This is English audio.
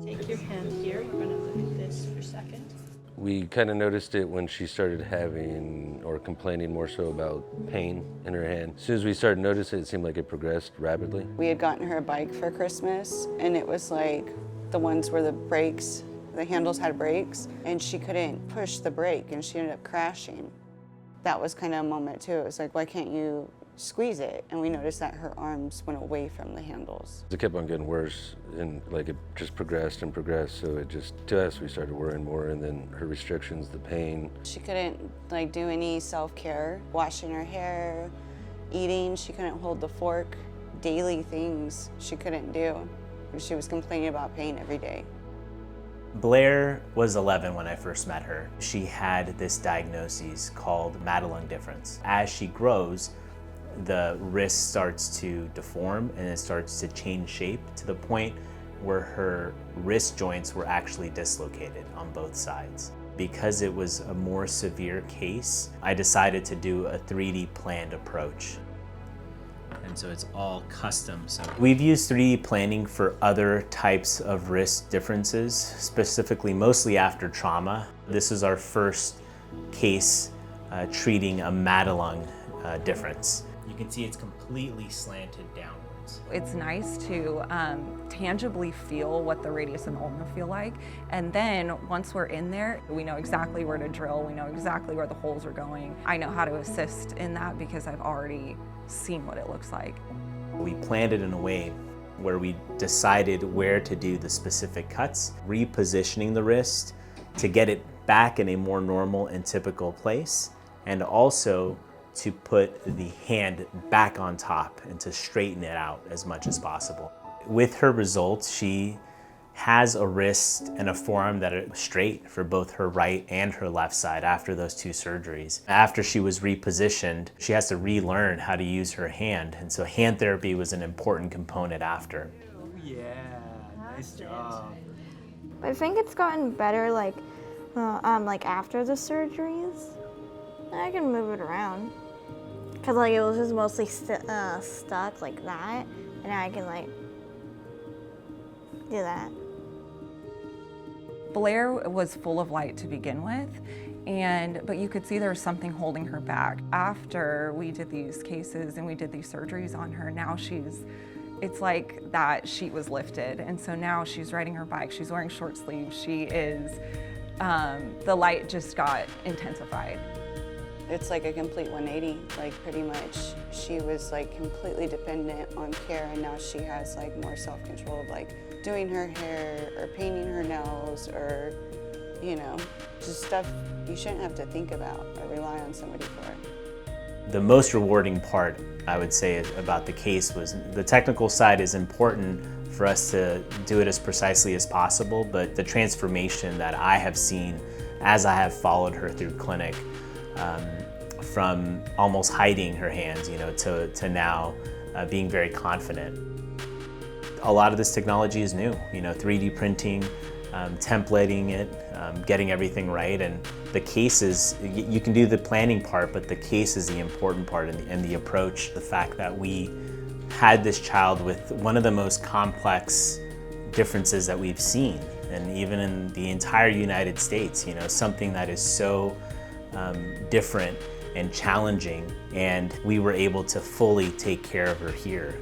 Take your hand here, you're gonna look at this for a second. We kind of noticed it when she started having or complaining more so about pain in her hand. As soon as we started noticing it, it seemed like it progressed rapidly. We had gotten her a bike for Christmas, and it was like the ones where the handles had brakes, and she couldn't push the brake, and she ended up crashing. That was kind of a moment too. It was like, why can't you squeeze it? And we noticed that her arms went away from the handles. It kept on getting worse, and like it just progressed and progressed. So it just, to us, we started worrying more. And then her restrictions, the pain. She couldn't like do any self-care, washing her hair, eating. She couldn't hold the fork. Daily things she couldn't do. She was complaining about pain every day. Blair was 11 when I first met her. She had this diagnosis called Madelung difference. As she grows, the wrist starts to deform and it starts to change shape to the point where her wrist joints were actually dislocated on both sides. Because it was a more severe case, I decided to do a 3D planned approach. And so it's all custom. So we've used 3D planning for other types of wrist differences, specifically mostly after trauma. This is our first case treating a Madelung difference. You can see it's completely slanted downwards. It's nice to tangibly feel what the radius and ulna feel like. And then once we're in there, we know exactly where to drill. We know exactly where the holes are going. I know how to assist in that because I've already seen what it looks like. We planned it in a way where we decided where to do the specific cuts, repositioning the wrist to get it back in a more normal and typical place, and also to put the hand back on top and to straighten it out as much as possible. With her results, she has a wrist and a forearm that are straight for both her right and her left side after those two surgeries. After she was repositioned, she has to relearn how to use her hand, and so hand therapy was an important component after. Oh yeah, nice job. I think it's gotten better like after the surgeries. I can move it around. Cause like it was just mostly stuck like that, and now I can like do that. Blair was full of light to begin with, but you could see there was something holding her back. After we did these cases and we did these surgeries on her, now it's like that sheet was lifted, and so now she's riding her bike, she's wearing short sleeves, the light just got intensified. It's like a complete 180, like pretty much. She was like completely dependent on care, and now she has like more self-control of like doing her hair or painting her nails or, you know, just stuff you shouldn't have to think about or rely on somebody for. The most rewarding part, I would say, about the case was the technical side is important for us to do it as precisely as possible, but the transformation that I have seen as I have followed her through clinic, from almost hiding her hands, to now being very confident. A lot of this technology is new, 3D printing, templating it, getting everything right, and the cases, you can do the planning part, but the case is the important part, and the approach, the fact that we had this child with one of the most complex differences that we've seen, and even in the entire United States, something that is so different and challenging, and we were able to fully take care of her here.